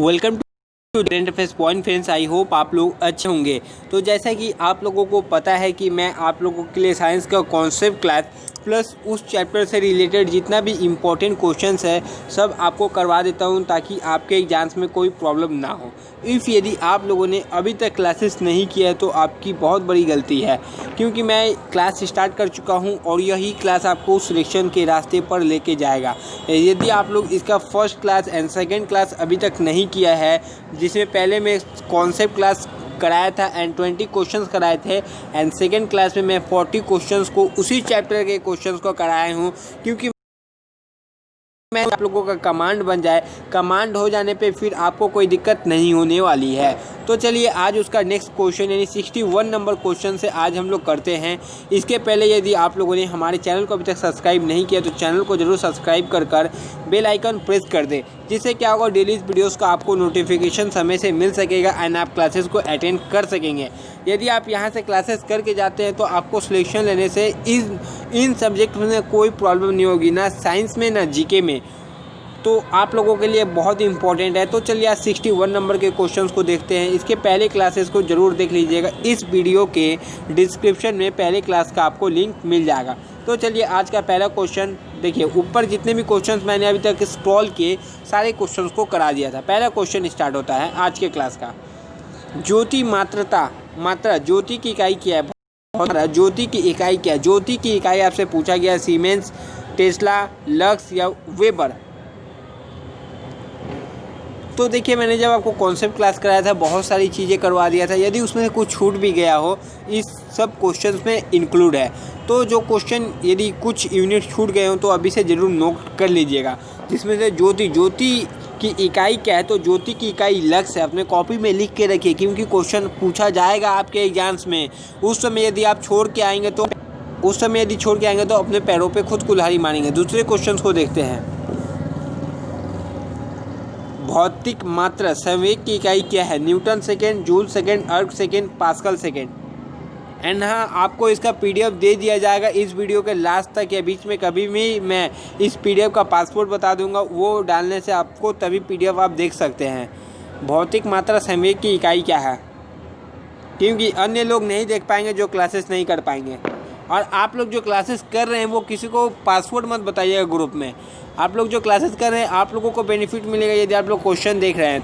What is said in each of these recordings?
Welcome to interface point friends. I hope आप लोग अच्छे होंगे। तो जैसा कि आप लोगों को पता है कि मैं आप लोगों के लिए साइंस का कॉन्सेप्ट क्लास प्लस उस चैप्टर से रिलेटेड जितना भी इम्पोर्टेंट क्वेश्चंस है सब आपको करवा देता हूं, ताकि आपके एग्जाम्स में कोई प्रॉब्लम ना हो। यदि आप लोगों ने अभी तक क्लासेस नहीं किया है तो आपकी बहुत बड़ी गलती है, क्योंकि मैं क्लास स्टार्ट कर चुका हूं और यही क्लास आपको सिलेक्शन के रास्ते पर लेके जाएगा। यदि आप लोग इसका first class and second class अभी तक नहीं किया है, जिसमें पहले मैं कॉन्सेप्ट क्लास कराया था एंड 20 क्वेश्चंस कराए थे एंड सेकेंड क्लास में मैं 40 क्वेश्चंस को उसी चैप्टर के क्वेश्चंस को कराया हूँ, क्योंकि मैं आप लोगों का कमांड बन जाए। कमांड हो जाने पे फिर आपको कोई दिक्कत नहीं होने वाली है। तो चलिए आज उसका नेक्स्ट क्वेश्चन यानी 61 नंबर क्वेश्चन से आज हम लोग करते हैं। इसके पहले यदि आप लोगों ने हमारे चैनल को अभी तक सब्सक्राइब नहीं किया तो चैनल को जरूर सब्सक्राइब कर बेल आइकन प्रेस कर दें, जिससे क्या होगा डेली वीडियोस का आपको नोटिफिकेशन समय से मिल सकेगा एंड आप क्लासेस को अटेंड कर सकेंगे। यदि आप यहाँ से क्लासेस करके जाते हैं तो आपको सिलेक्शन लेने से इन सब्जेक्ट में कोई प्रॉब्लम नहीं होगी, ना साइंस में ना जीके में। तो आप लोगों के लिए बहुत इंपॉर्टेंट है। तो चलिए आज 61 नंबर के क्वेश्चंस को देखते हैं। इसके पहले क्लासेस को ज़रूर देख लीजिएगा। इस वीडियो के डिस्क्रिप्शन में पहले क्लास का आपको लिंक मिल जाएगा। तो चलिए आज का पहला क्वेश्चन देखिए। ऊपर जितने भी क्वेश्चंस मैंने अभी तक स्क्रॉल किए सारे क्वेश्चंस को करा दिया था। पहला क्वेश्चन स्टार्ट होता है आज के क्लास का। ज्योति मात्रा ज्योति की इकाई क्या है? ज्योति की इकाई क्या है? ज्योति की इकाई आपसे पूछा गया सीमेंस, टेस्ला, लक्स या वेबर। तो देखिए मैंने जब आपको कॉन्सेप्ट क्लास कराया था बहुत सारी चीज़ें करवा दिया था। यदि उसमें कुछ छूट भी गया हो इस सब क्वेश्चंस में इंक्लूड है। तो जो क्वेश्चन यदि कुछ यूनिट छूट गए हों तो अभी से ज़रूर नोट कर लीजिएगा। जिसमें से ज्योति की इकाई क्या है? तो ज्योति की इकाई लक्स है। अपने कॉपी में लिख के रखिए, क्योंकि क्वेश्चन पूछा जाएगा आपके एग्जाम्स में। उस समय यदि आप छोड़ के आएंगे तो अपने पैरों पर खुद कुल्हाड़ी मारेंगे। दूसरे क्वेश्चन को देखते हैं। भौतिक मात्रा संवेग की इकाई क्या है? न्यूटन सेकेंड, जूल सेकेंड, अर्ग सेकेंड, पास्कल सेकेंड। एंड हाँ, आपको इसका पीडीएफ दे दिया जाएगा इस वीडियो के लास्ट तक या बीच में कभी भी मैं इस पीडीएफ का पासवर्ड बता दूंगा। वो डालने से आपको तभी पीडीएफ आप देख सकते हैं। भौतिक मात्रा संवेग की इकाई क्या है? क्योंकि अन्य लोग नहीं देख पाएंगे जो क्लासेस नहीं कर पाएंगे। और आप लोग जो क्लासेस कर रहे हैं वो किसी को पासवर्ड मत बताइएगा ग्रुप में। आप लोग जो क्लासेस कर रहे हैं आप लोगों को बेनिफिट मिलेगा यदि आप लोग क्वेश्चन देख रहे हैं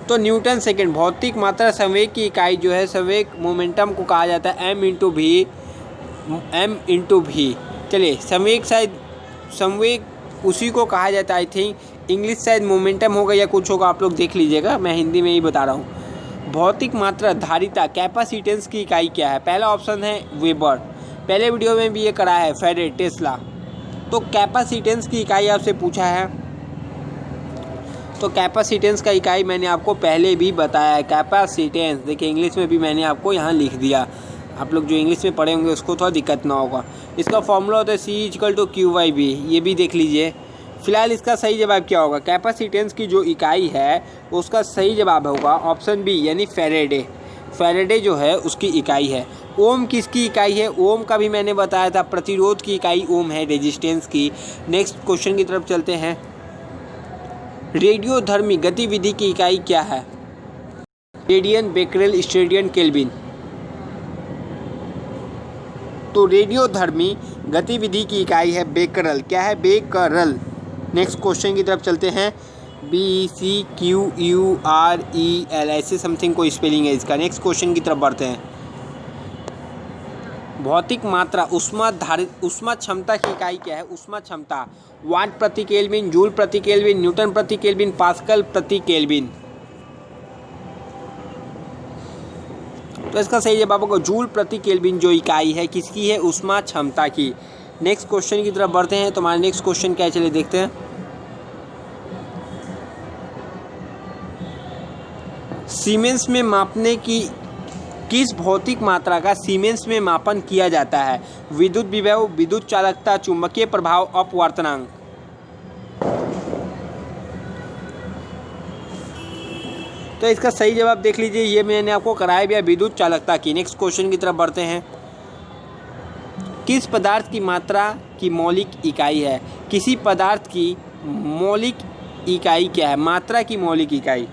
तो न्यूटन सेकेंड। भौतिक मात्रा संवेग की इकाई जो है, संवेग मोमेंटम को कहा जाता है m इंटू भी। चलिए संवेग उसी को कहा जाता है। आई थिंक इंग्लिश शायद मोमेंटम होगा या कुछ होगा, आप लोग देख लीजिएगा, मैं हिंदी में ही बता रहा हूँ। भौतिक मात्रा धारिता कैपेसिटेंस की इकाई क्या है? पहला ऑप्शन है वेबर। पहले वीडियो में भी ये करा है फेराडे, टेस्ला। तो कैपेसिटेंस की इकाई आपसे पूछा है, तो कैपेसिटेंस का इकाई मैंने आपको पहले भी बताया है। कैपेसिटेंस देखिए इंग्लिश में भी मैंने आपको यहाँ लिख दिया। आप लोग जो इंग्लिश में पढ़े होंगे उसको थोड़ा दिक्कत ना होगा। इसका फॉर्मूला होता है C=Q/V। ये भी देख लीजिए। फिलहाल इसका सही जवाब क्या होगा? कैपेसिटेंस की जो इकाई है उसका सही जवाब होगा ऑप्शन बी यानी फेराडे। फेराडे जो है उसकी इकाई है। ओम किसकी इकाई है? ओम का भी मैंने बताया था, प्रतिरोध की इकाई ओम है, रेजिस्टेंस की। नेक्स्ट क्वेश्चन की तरफ चलते हैं। रेडियोधर्मी गतिविधि की इकाई क्या है? Radian, becquerel, steradian, kelvin. तो रेडियोधर्मी गतिविधि की इकाई है बेकरल। क्या है? बेकरल। नेक्स्ट क्वेश्चन की तरफ चलते हैं। BCQUREL ऐसे समथिंग कोई स्पेलिंग है इसका। नेक्स्ट क्वेश्चन की तरफ बढ़ते हैं। भौतिक मात्रा उष्मा क्षमता की इकाई क्या है? उष्मा क्षमता वाट प्रति केल्विन, जूल प्रति केल्विन, न्यूटन प्रति केल्विन, पास्कल प्रति केल्विन। तो इसका सही जवाब होगा जूल प्रति केल्विन। जो इकाई है किसकी है? उष्मा क्षमता की। नेक्स्ट क्वेश्चन की तरफ बढ़ते हैं। तो हमारा नेक्स्ट क्वेश्चन क्या है चलिए देखते हैं। सीमेंस में मापने की किस भौतिक मात्रा का सीमेंस में मापन किया जाता है? विद्युत विभव, विद्युत चालकता, चुंबकीय प्रभाव, अपवर्तनांक। तो इसका सही जवाब देख लीजिए। ये मैंने आपको कराया भी है विद्युत चालकता की। नेक्स्ट क्वेश्चन की तरफ बढ़ते हैं। किस पदार्थ की मात्रा की मौलिक इकाई है? किसी पदार्थ की मौलिक इकाई क्या है, मात्रा की मौलिक इकाई।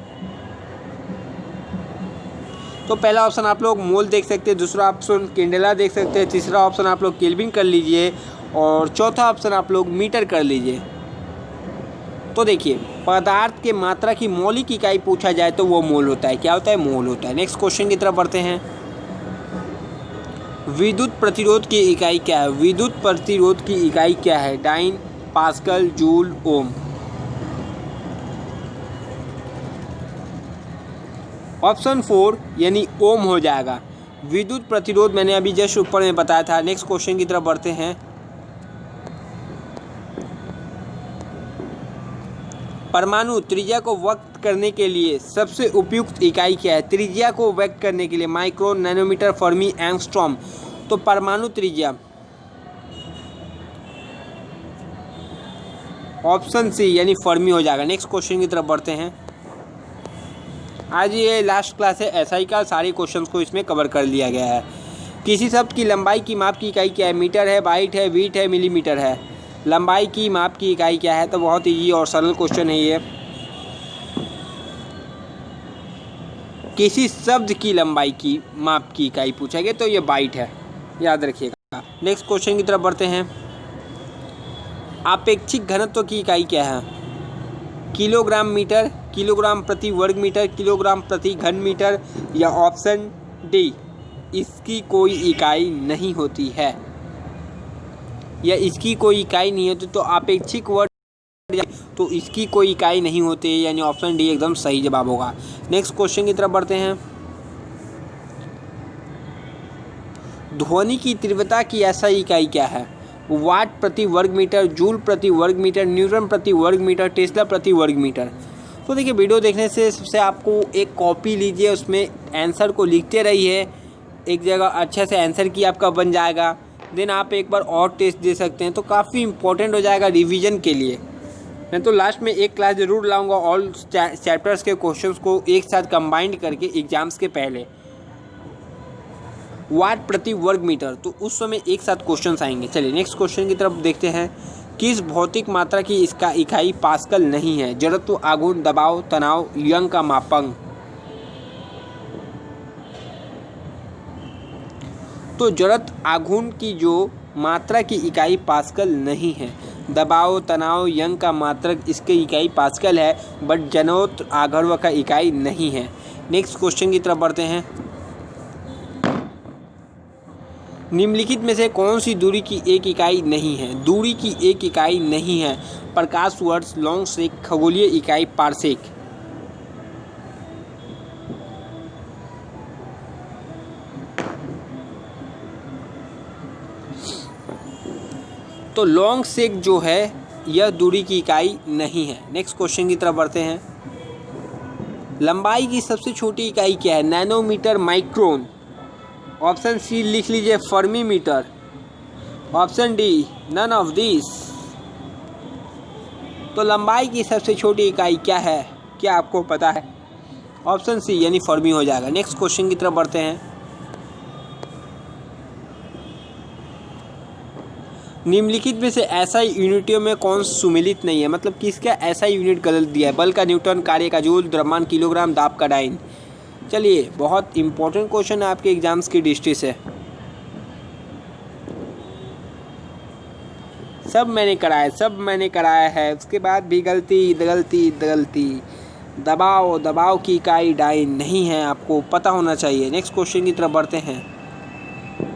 तो पहला ऑप्शन आप लोग मोल देख सकते हैं, दूसरा ऑप्शन कैंडेला देख सकते हैं, तीसरा ऑप्शन आप लोग केल्विन कर लीजिए और चौथा ऑप्शन आप लोग मीटर कर लीजिए। तो देखिए, पदार्थ के मात्रा की मौलिक इकाई पूछा जाए तो वो मोल होता है। क्या होता है? मोल होता है। नेक्स्ट क्वेश्चन की तरफ बढ़ते हैं। विद्युत प्रतिरोध की इकाई क्या है? विद्युत प्रतिरोध की इकाई क्या है? डाइन, पास्कल, जूल, ओम। ऑप्शन 4 यानी ओम हो जाएगा। विद्युत प्रतिरोध मैंने अभी जस्ट ऊपर में बताया था। नेक्स्ट क्वेश्चन की तरफ बढ़ते हैं। परमाणु त्रिज्या को व्यक्त करने के लिए सबसे उपयुक्त इकाई क्या है? त्रिज्या को व्यक्त करने के लिए माइक्रोन, नैनोमीटर, फर्मी, एंगस्ट्रॉम। तो परमाणु त्रिज्या ऑप्शन सी यानी फर्मी हो जाएगा। नेक्स्ट क्वेश्चन की तरफ बढ़ते हैं। आज ये लास्ट क्लास है एसआई का, सारे क्वेश्चंस को इसमें कवर कर लिया गया है। किसी शब्द की लंबाई की माप की इकाई क्या है? मीटर है, बाइट है, वीट है, मिलीमीटर है। लंबाई की माप की इकाई क्या है? तो बहुत ईजी और सरल क्वेश्चन है ये। किसी शब्द की लंबाई की माप की इकाई पूछा गया तो ये बाइट है, याद रखिएगा। नेक्स्ट क्वेश्चन की तरफ बढ़ते हैं। आपेक्षिक घनत्व की इकाई क्या है? किलोग्राम मीटर, किलोग्राम प्रति वर्ग मीटर, किलोग्राम प्रति घन मीटर, या ऑप्शन डी इसकी कोई इकाई नहीं होती है, या इसकी कोई इकाई नहीं होती। तो आपेक्षिक वर्ड तो इसकी कोई इकाई नहीं होती है, यानी ऑप्शन डी एकदम सही जवाब होगा। नेक्स्ट क्वेश्चन की तरफ बढ़ते हैं। ध्वनि की तीव्रता की ऐसा इकाई क्या है? वाट प्रति वर्ग मीटर, जूल प्रति वर्ग मीटर, न्यूटन प्रति वर्ग मीटर, टेस्ला प्रति वर्ग मीटर। तो देखिए, वीडियो देखने से सबसे आपको एक कॉपी लीजिए, उसमें आंसर को लिखते रहिए, एक जगह अच्छे से आंसर की आपका बन जाएगा। देन आप एक बार और टेस्ट दे सकते हैं, तो काफ़ी इंपॉर्टेंट हो जाएगा रिवीजन के लिए। मैं तो लास्ट में एक क्लास ज़रूर लाऊंगा ऑल चैप्टर्स के क्वेश्चंस को एक साथ कंबाइंड करके एग्जाम्स के पहले। वाट प्रति वर्ग मीटर, तो उस समय एक साथ क्वेश्चंस आएंगे। चलिए नेक्स्ट क्वेश्चन की तरफ देखते हैं। किस भौतिक मात्रा की इसका इकाई पास्कल नहीं है? जड़त्व, आघूर्ण, दबाव, तनाव, यंग का मापांक। तो जड़त्व, आघूर्ण की जो मात्रा की इकाई पास्कल नहीं है। दबाव, तनाव, यंग का मात्रक इसकी इकाई पास्कल है, बट जड़त्व, आघूर्ण का इकाई नहीं है। नेक्स्ट क्वेश्चन की तरफ बढ़ते हैं। निम्नलिखित में से कौन सी दूरी की एक इकाई नहीं है? दूरी की एक इकाई नहीं है। प्रकाश वर्ष, लॉन्ग सेक, खगोलीय इकाई, पारसेक। तो लॉन्ग सेक जो है यह दूरी की इकाई नहीं है। नेक्स्ट क्वेश्चन की तरफ बढ़ते हैं। लंबाई की सबसे छोटी इकाई क्या है? Nanometre, micron. ऑप्शन सी लिख लीजिए fermi metre. Option D none of this. तो लंबाई की सबसे छोटी इकाई क्या है? क्या आपको पता है? ऑप्शन सी यानी फर्मी हो जाएगा। नेक्स्ट क्वेश्चन की तरफ बढ़ते हैं। निम्नलिखित में से ऐसा यूनिटों में कौन सुमेलित नहीं है? मतलब किसका ऐसा यूनिट गलत दिया है? बल का न्यूटन, कार्य का जूल, द्रव्यमान किलोग्राम, दाब का डाइन। चलिए, बहुत इंपॉर्टेंट क्वेश्चन है आपके एग्जाम्स की दृष्टि से। सब मैंने कराया है, उसके बाद भी गलती। दबाव की इकाई डाइन नहीं है, आपको पता होना चाहिए। नेक्स्ट क्वेश्चन की तरफ बढ़ते हैं।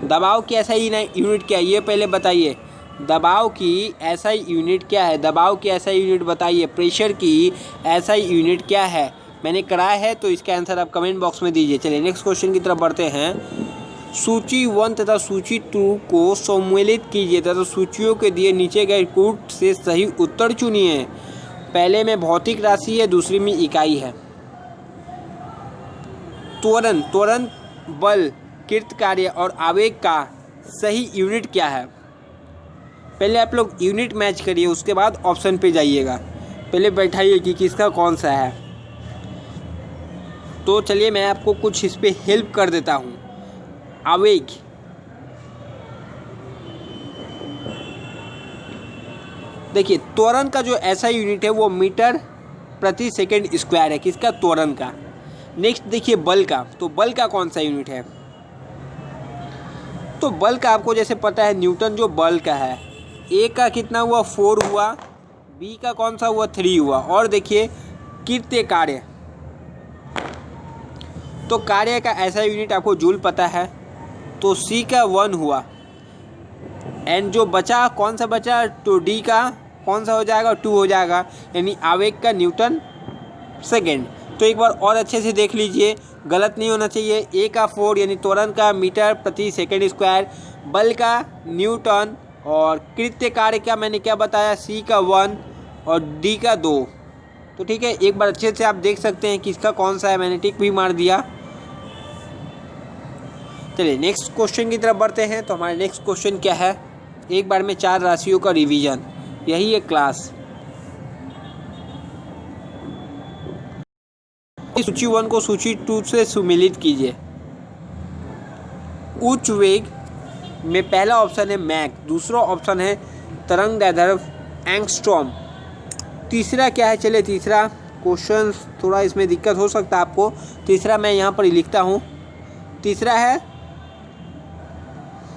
दबाव की ऐसा यूनिट क्या है ये पहले बताइए। दबाव की ऐसा यूनिट क्या है? दबाव की ऐसा यूनिट बताइए। प्रेशर की ऐसा यूनिट क्या है? मैंने कराया है, तो इसका आंसर आप कमेंट बॉक्स में दीजिए। चलिए नेक्स्ट क्वेश्चन की तरफ बढ़ते हैं। सूची 1 तथा सूची 2 को सम्मिलित कीजिए तथा सूचियों के दिए नीचे गए कूट से सही उत्तर चुनिए। पहले में भौतिक राशि है, दूसरी में इकाई है। त्वरण, बल, कृत कार्य और आवेग का सही यूनिट क्या है? पहले आप लोग यूनिट मैच करिए, उसके बाद ऑप्शन पे जाइएगा। पहले बैठाइए कि किसका कौन सा है। तो चलिए मैं आपको कुछ इस पे हेल्प कर देता हूँ। आवेग देखिए त्वरण का जो ऐसा यूनिट है वो मीटर प्रति सेकंड स्क्वायर है, किसका? त्वरण का। नेक्स्ट देखिए बल का, तो बल का कौन सा यूनिट है? तो बल का आपको जैसे पता है न्यूटन जो बल का है, ए का कितना हुआ 4 हुआ, बी का कौन सा हुआ 3 हुआ, और देखिए कृत्य कार्य, तो कार्य का ऐसा यूनिट आपको जूल पता है, तो सी का 1 हुआ, एंड जो बचा कौन सा बचा, तो डी का कौन सा हो जाएगा 2 हो जाएगा, यानी आवेग का न्यूटन सेकेंड। तो एक बार और अच्छे से देख लीजिए, गलत नहीं होना चाहिए। ए का 4 यानी त्वरण का मीटर प्रति सेकंड स्क्वायर, बल का न्यूटन, और कृत्य कार्य का मैंने क्या बताया, सी का 1 और डी का 2। तो ठीक है, एक बार अच्छे से आप देख सकते हैं किसका कौन सा है, मैंने टिक भी मार दिया। चलिए नेक्स्ट क्वेश्चन की तरफ बढ़ते हैं। तो हमारे नेक्स्ट क्वेश्चन क्या है, एक बार में 4 राशियों का रिवीजन, यही है क्लास। सूची 1 को सूची 2 से सुमेलित कीजिए। उच्च वेग में पहला ऑप्शन है मैक, दूसरा ऑप्शन है तरंगदैर्घ्य एंगस्ट्रॉम, तीसरा क्या है, चलिए तीसरा क्वेश्चन थोड़ा इसमें दिक्कत हो सकता है आपको, तीसरा मैं यहाँ पर लिखता हूँ, तीसरा है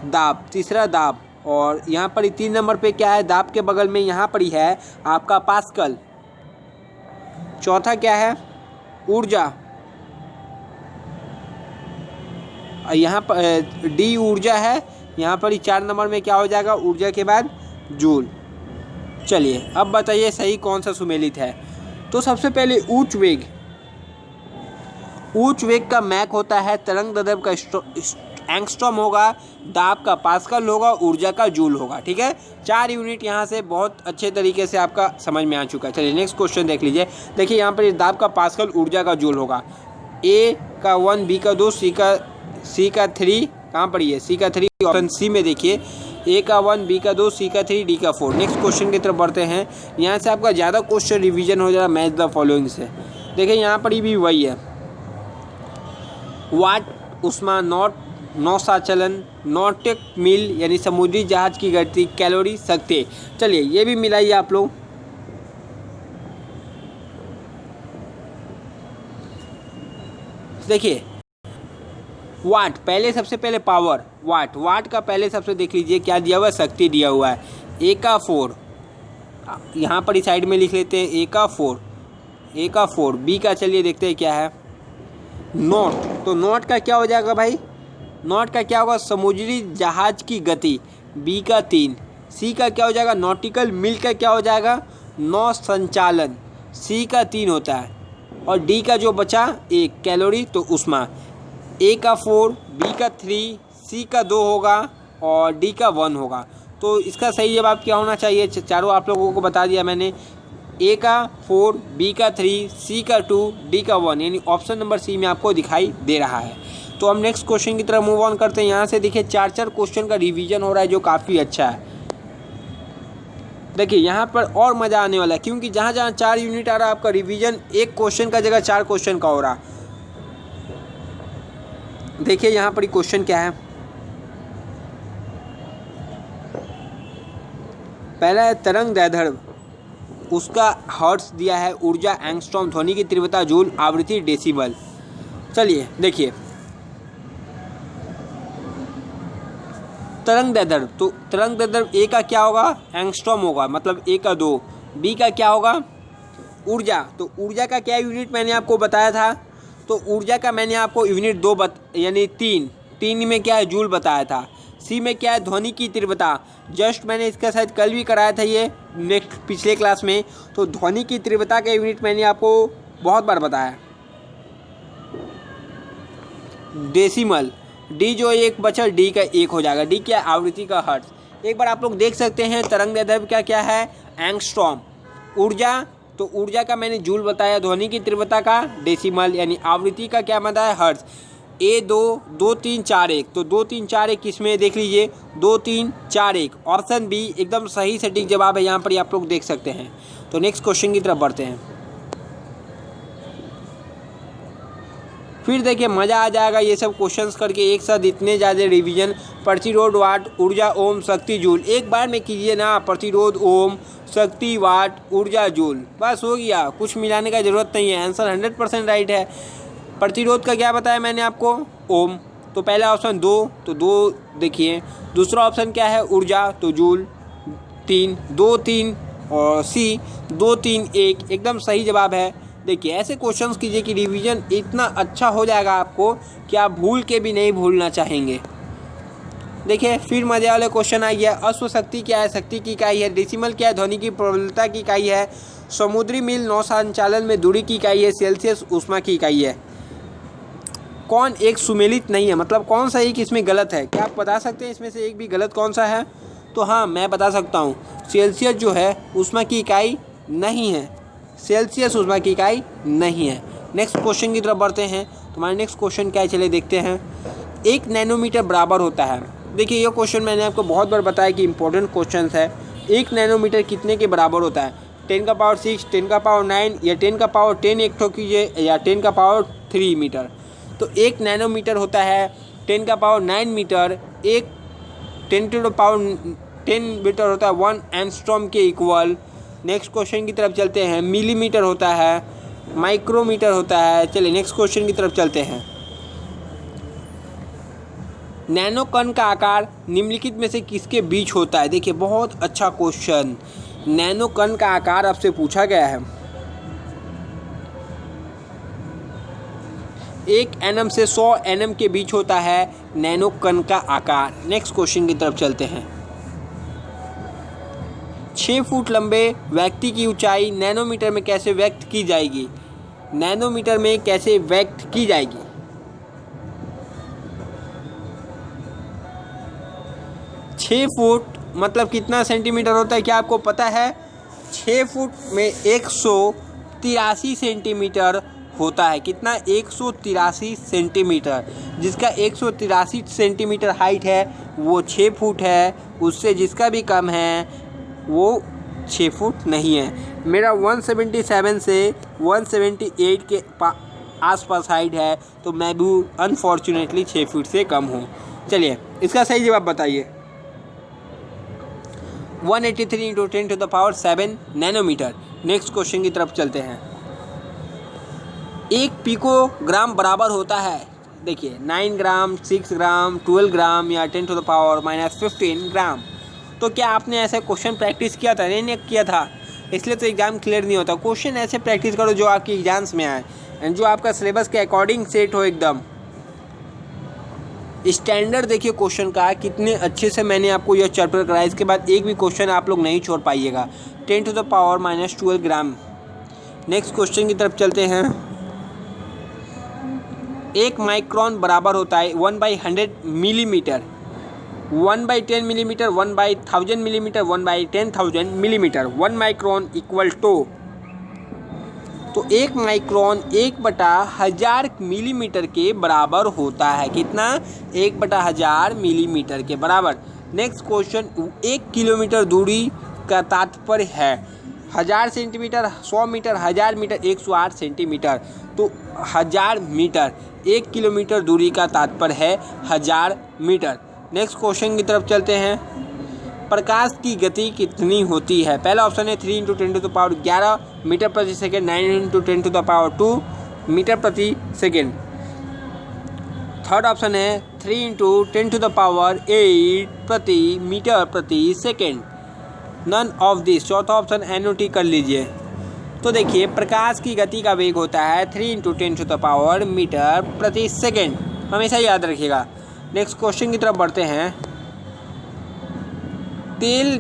दाब, तीसरा दाब, और यहाँ पर 3 नंबर पे क्या है, दाब के बगल में यहाँ पर ही है आपका पास्कल। चौथा क्या है, ऊर्जा, यहाँ पर डी ऊर्जा है, यहाँ पर ही 4 नंबर में क्या हो जाएगा, ऊर्जा के बाद जूल। चलिए अब बताइए सही कौन सा सुमेलित है। तो सबसे पहले उच्च वेग, उच्च वेग का मैक होता है, तरंगदैर्घ्य का एंगस्ट्रॉम होगा, दाब का पास्कल होगा, ऊर्जा का जूल होगा। ठीक है, 4 यूनिट यहाँ से बहुत अच्छे तरीके से आपका समझ में आ चुका है। चलिए नेक्स्ट क्वेश्चन देख लीजिए। देखिए यहाँ पर दाब का पास्कल, ऊर्जा का जूल होगा, ए का 1, बी का 2, सी का 3, कहाँ पर है, सी का 3 ऑप्शन सी में देखिए, ए का 1, बी का 2, सी का 3, डी का 4। नेक्स्ट क्वेश्चन की तरफ बढ़ते हैं। यहाँ से आपका ज़्यादा क्वेश्चन रिविजन हो जाएगा मैच द फॉलोइंग से। देखिए यहाँ पर भी वही है, वाट, उष्मा, नौचालन, नॉटिक मील यानी समुद्री जहाज की गति, कैलोरी, शक्ति। चलिए ये भी मिलाइए आप लोग। देखिए वाट, पहले सबसे पहले पावर, वाट का पहले सबसे देख लीजिए क्या दिया हुआ है, शक्ति दिया हुआ है, ए का 4, यहाँ पर इस साइड में लिख लेते हैं ए का 4, बी का चलिए देखते हैं क्या है, नॉट, तो नॉट का क्या हो जाएगा भाई, नॉट का क्या होगा, समुद्री जहाज की गति, बी का 3, सी का क्या हो जाएगा, नॉटिकल मील का क्या हो जाएगा, नौ संचालन, सी का 3 होता है, और डी का जो बचा 1, कैलोरी, तो उष्मा, ए का 4, बी का 3, सी का 2 होगा, और डी का 1 होगा। तो इसका सही जवाब क्या होना चाहिए, चारों आप लोगों को बता दिया मैंने, ए का 4, बी का 3, सी का 2, डी का 1, यानी ऑप्शन नंबर सी में आपको दिखाई दे रहा है। तो हम नेक्स्ट क्वेश्चन की तरफ मूव ऑन करते हैं। यहाँ से देखिए 4 क्वेश्चन का रिवीजन हो रहा है जो काफ़ी अच्छा है। देखिए यहाँ पर और मज़ा आने वाला है, क्योंकि जहाँ जहाँ 4 यूनिट आ रहा है आपका रिवीजन एक क्वेश्चन का जगह 4 क्वेश्चन का हो रहा। देखिए यहाँ पर क्वेश्चन क्या है, पहला है तरंगदैर्घ्य, उसका हर्ट्ज दिया है, ऊर्जा एंगस्ट्रॉम, ध्वनि की तीव्रता जूल, आवृत्ति डेसिबल। चलिए देखिए तरंगदैर्घ्य, तो तरंगदैर्घ्य ए का क्या होगा, एंगस्ट्रॉम होगा, मतलब ए का 2, बी का क्या होगा, ऊर्जा, तो ऊर्जा का क्या यूनिट मैंने आपको बताया था, तो ऊर्जा का मैंने आपको यूनिट 2 यानी 3 में क्या है, जूल बताया था। सी में क्या है, ध्वनि की तीव्रता, जस्ट मैंने इसका शायद कल भी कराया था ये नेक्स्ट पिछले क्लास में, तो ध्वनि की तीव्रता का यूनिट मैंने आपको बहुत बार बताया। डेसिमल, डी जो 1 बचा, डी का 1 हो जाएगा, डी क्या, आवृत्ति का हर्ट्ज। एक बार आप लोग देख सकते हैं तरंगदैर्घ्य का क्या है, एंगस्ट्रॉम, ऊर्जा, तो ऊर्जा का मैंने जूल बताया, ध्वनि की तीव्रता का डेसिमल, यानी आवृत्ति का क्या बताया, हर्ट्ज। ए 2 3 4 1, तो 2 3 4 1 किसमें देख लीजिए, 2 3 4 1, ऑप्शन बी एकदम सही सटीक जवाब है, यहाँ पर आप लोग देख सकते हैं। तो नेक्स्ट क्वेश्चन की तरफ बढ़ते हैं। फिर देखिए मज़ा आ जाएगा ये सब क्वेश्चंस करके एक साथ, इतने ज़्यादा रिवीजन। प्रतिरोध वाट, ऊर्जा ओम, शक्ति जूल, एक बार में कीजिए ना। प्रतिरोध ओम, शक्ति वाट, ऊर्जा जूल, बस हो गया, कुछ मिलाने का ज़रूरत नहीं है। आंसर 100% राइट है। प्रतिरोध का क्या बताया मैंने आपको? ओम। तो पहला ऑप्शन 2, तो 2 देखिए। दूसरा ऑप्शन क्या है? ऊर्जा, तो जूल। 3, 2 3 और सी 2 3 1 एकदम सही जवाब है। देखिए ऐसे क्वेश्चंस कीजिए कि रिवीजन इतना अच्छा हो जाएगा आपको कि आप भूल के भी नहीं भूलना चाहेंगे। देखिए फिर मजे वाले क्वेश्चन आ गया। अश्व शक्ति क्या है? शक्ति की इकाई है। डेसिमल क्या है? ध्वनि की प्रबलता की इकाई है। समुद्री मील नौ संचालन में दूरी की इकाई है। सेल्सियस ऊष्मा की इकाई है। कौन एक सुमेलित नहीं है? मतलब कौन सा एक इसमें गलत है? क्या आप बता सकते हैं इसमें से एक भी गलत कौन सा है? तो हाँ, मैं बता सकता हूँ। सेल्सियस जो है ऊष्मा की इकाई नहीं है। सेल्सियस ऊष्मा की इकाई नहीं है। नेक्स्ट क्वेश्चन की तरफ बढ़ते हैं। तुम्हारा नेक्स्ट क्वेश्चन क्या है, चले देखते हैं। 1 नैनोमीटर बराबर होता है। देखिए ये क्वेश्चन मैंने आपको बहुत बार बताया कि इंपॉर्टेंट क्वेश्चन है। 1 नैनोमीटर कितने के बराबर होता है? 10 का पावर 6, 10 का पावर 9 या 10 का पावर 10 एक ठो कीजिए, या 10 का पावर 3 मीटर। तो 1 नैनोमीटर होता है 10 का पावर 9 मीटर। एक 10 टू द पावर 10 मीटर होता है 1 एंगस्ट्रॉम के इक्वल। नेक्स्ट क्वेश्चन की तरफ चलते हैं। मिलीमीटर होता है, माइक्रोमीटर होता है। चलिए नेक्स्ट क्वेश्चन की तरफ चलते हैं। नैनो कण का आकार निम्नलिखित में से किसके बीच होता है? देखिए बहुत अच्छा क्वेश्चन। नैनो कण का आकार आपसे पूछा गया है। 1 एनएम से 100 एनएम के बीच होता है नैनो कण का आकार। नेक्स्ट क्वेश्चन की तरफ चलते हैं। 6 फुट लंबे व्यक्ति की ऊंचाई नैनोमीटर में कैसे व्यक्त की जाएगी? नैनोमीटर में कैसे व्यक्त की जाएगी? 6 फुट मतलब कितना सेंटीमीटर होता है? क्या आपको पता है? 6 फुट में 183 सेंटीमीटर होता है। कितना? 183 सेंटीमीटर। जिसका 183 सेंटीमीटर हाइट है वो 6 फुट है। उससे जिसका भी कम है वो 6 फुट नहीं है। मेरा 177 से 178 के आसपास हाइट है, तो मैं भी अनफॉर्चुनेटली 6 फुट से कम हूँ। चलिए इसका सही जवाब बताइए। 183 into 10 to the power 7 nanometre. Next question की तरफ चलते हैं। 1 पिकोग्राम बराबर होता है, देखिए 9 ग्राम, 6 ग्राम, 12 ग्राम या 10 टू द पावर -15 ग्राम। तो क्या आपने ऐसा क्वेश्चन प्रैक्टिस किया था? नहीं किया था, इसलिए तो एग्ज़ाम क्लियर नहीं होता। क्वेश्चन ऐसे प्रैक्टिस करो जो आपके एग्जाम्स में आए एंड जो आपका सिलेबस के अकॉर्डिंग सेट हो एकदम। स्टैंडर्ड देखिए क्वेश्चन का कितने अच्छे से मैंने आपको यह चैप्टर कराया। इसके बाद एक भी क्वेश्चन आप लोग नहीं छोड़ पाइएगा। 10 to the power -12 gram. Next question की तरफ चलते हैं। 1 माइक्रोन बराबर होता है 1/100 millimetre, 1/10 millimetre, 1/1000 millimetre, 1/10,000 millimetre. 1 micron equal to, तो 1 माइक्रोन 1/1000 मिलीमीटर के बराबर होता है। कितना? 1/1000 मिलीमीटर के बराबर। Next question. 1 किलोमीटर दूरी का तात्पर्य है 1000 सेंटीमीटर, 100 मीटर, 1000 मीटर, 108 सेंटीमीटर। तो 1000 मीटर। 1 किलोमीटर दूरी का तात्पर्य है 1000 मीटर। नेक्स्ट क्वेश्चन की तरफ चलते हैं। प्रकाश की गति कितनी होती है? पहला ऑप्शन है 3 × 10 टू द पावर 11 मीटर प्रति second, 9 × 10 to the power 2 metre प्रति सेकेंड। थर्ड ऑप्शन है 3 × 10 टू द पावर 8 प्रति मीटर प्रति सेकेंड। None of this. चौथा ऑप्शन एनओटी कर लीजिए। तो देखिए प्रकाश की गति का वेग होता है 3 × 10 टू द पावर मीटर प्रति सेकेंड, हमेशा याद रखिएगा। नेक्स्ट क्वेश्चन की तरफ बढ़ते हैं। तेल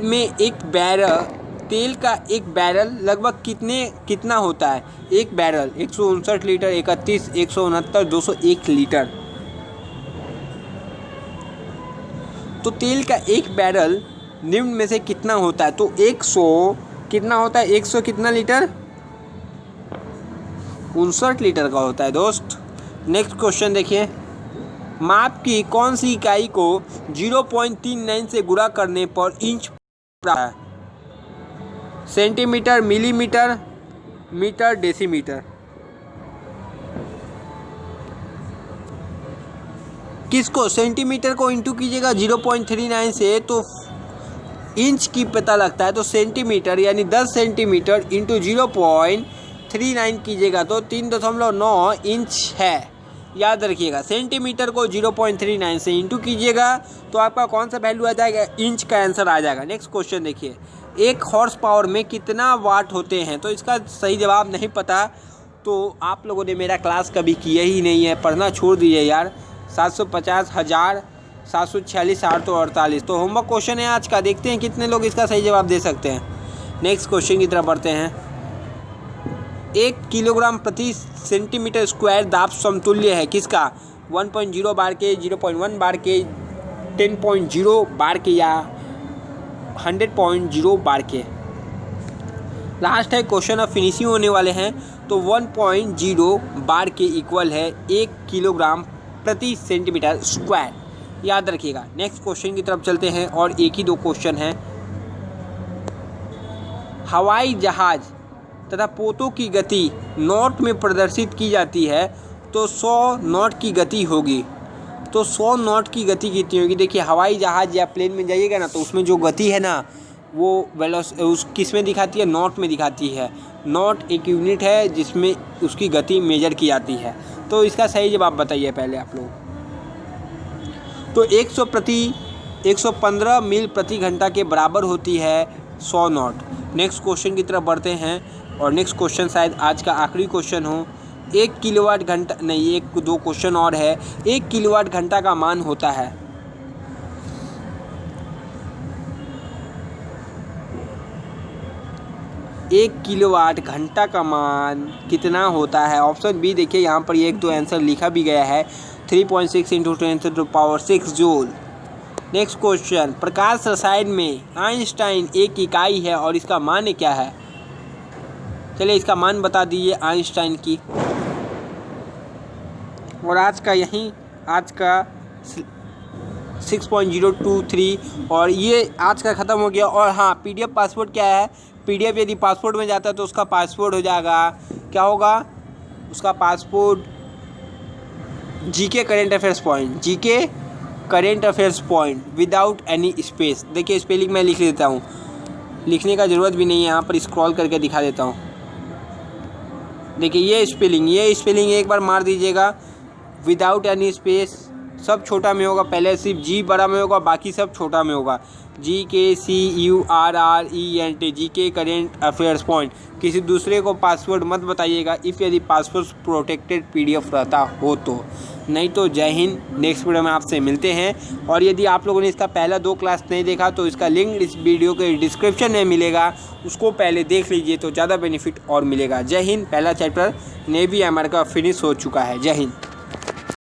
का एक बैरल लगभग कितना होता है? एक बैरल 159 लीटर, 31, 169, 201 लीटर। तो तेल का एक बैरल निम्न में से कितना होता है? तो 100 कितना होता है? 100 कितना लीटर? 59 लीटर का होता है दोस्त। नेक्स्ट क्वेश्चन देखिए। माप की कौन सी इकाई को 0.39 से गुणा करने पर इंच प्राप्त है? Centimetre, millimetre, metre, decimetre. किसको, सेंटीमीटर को इंटू कीजिएगा 0.39 से तो इंच की पता लगता है। तो सेंटीमीटर यानी 10 सेंटीमीटर इंटू 0.39 कीजिएगा तो 3.9 इंच है। याद रखिएगा, सेंटीमीटर को 0.39 से इंटू कीजिएगा तो आपका कौन सा वैल्यू आ जाएगा, इंच का आंसर आ जाएगा। नेक्स्ट क्वेश्चन देखिए, 1 हॉर्स पावर में कितना वाट होते हैं। तो इसका सही जवाब नहीं पता तो आप लोगों ने मेरा क्लास कभी किया ही नहीं है, पढ़ना छोड़ दीजिए यार। 750, 1000, 746, 848 तो होमवर्क क्वेश्चन है आज का। देखते हैं कितने लोग इसका सही जवाब दे सकते हैं। नेक्स्ट क्वेश्चन की तरफ बढ़ते हैं। 1 किलोग्राम प्रति सेंटीमीटर स्क्वायर दाब समतुल्य है किसका, 1.0 बार के, 0.1 बार के, 10.0 बार के या 100.0 बार के। लास्ट है क्वेश्चन, अब फिनिशिंग होने वाले हैं। तो 1.0 बार के इक्वल है 1 किलोग्राम प्रति सेंटीमीटर स्क्वायर, याद रखिएगा। नेक्स्ट क्वेश्चन की तरफ चलते हैं और एक ही 2 क्वेश्चन हैं। हवाई जहाज तथा पोतों की गति नॉट में प्रदर्शित की जाती है तो 100 नॉट की गति होगी। तो 100 नॉट की गति कितनी होगी। देखिए, हवाई जहाज या प्लेन में जाइएगा ना तो उसमें जो गति है ना वो उस किस में दिखाती है, नॉट में दिखाती है। नॉट एक यूनिट है जिसमें उसकी गति मेजर की जाती है। तो इसका सही जवाब बताइए पहले आप लोग। तो 115 मील प्रति घंटा के बराबर होती है 100 नॉट। नेक्स्ट क्वेश्चन की तरफ बढ़ते हैं और नेक्स्ट क्वेश्चन शायद आज का आखिरी क्वेश्चन हो। 1 किलोवाट घंटा नहीं, 1-2 क्वेश्चन और है। 1 किलोवाट घंटा का मान होता है 1 किलोवाट घंटा का मान कितना होता है। ऑप्शन बी देखिए, यहाँ पर 1-2 आंसर लिखा भी गया है। 3.6 × 10⁻⁶ जूल। नेक्स्ट क्वेश्चन, प्रकाश रसायन में आइंस्टाइन एक इकाई है और इसका मान क्या है। चलिए इसका मान बता दीजिए आइंस्टाइन की। और आज का 6.023 और ये आज का ख़त्म हो गया। और हाँ, PDF पासवर्ड क्या है। PDF यदि पासपोर्ट में जाता है तो उसका पासपोर्ट हो जाएगा, क्या होगा उसका passport, GK current affairs point, GK current affairs point without any space. देखिए स्पेलिंग मैं लिख देता हूँ, लिखने का ज़रूरत भी नहीं है, यहाँ पर स्क्रॉल करके दिखा देता हूँ। देखिए ये स्पेलिंग एक बार मार दीजिएगा, विदाउट एनी स्पेस, सब छोटा में होगा, पहले सिर्फ G बड़ा में होगा, बाकी सब छोटा में होगा। GKCURRENT, GK current affairs point. किसी दूसरे को पासवर्ड मत बताइएगा इफ़ यदि पासवर्ड प्रोटेक्टेड PDF रहता हो तो, नहीं तो जय हिंद। नेक्स्ट वीडियो में आपसे मिलते हैं। और यदि आप लोगों ने इसका पहला 2 क्लास नहीं देखा तो इसका लिंक इस वीडियो के डिस्क्रिप्शन में मिलेगा, उसको पहले देख लीजिए तो ज़्यादा बेनिफिट और मिलेगा। जय हिंद। पहला चैप्टर नेवी अमेरिका फिनिश हो चुका है। जय हिंद।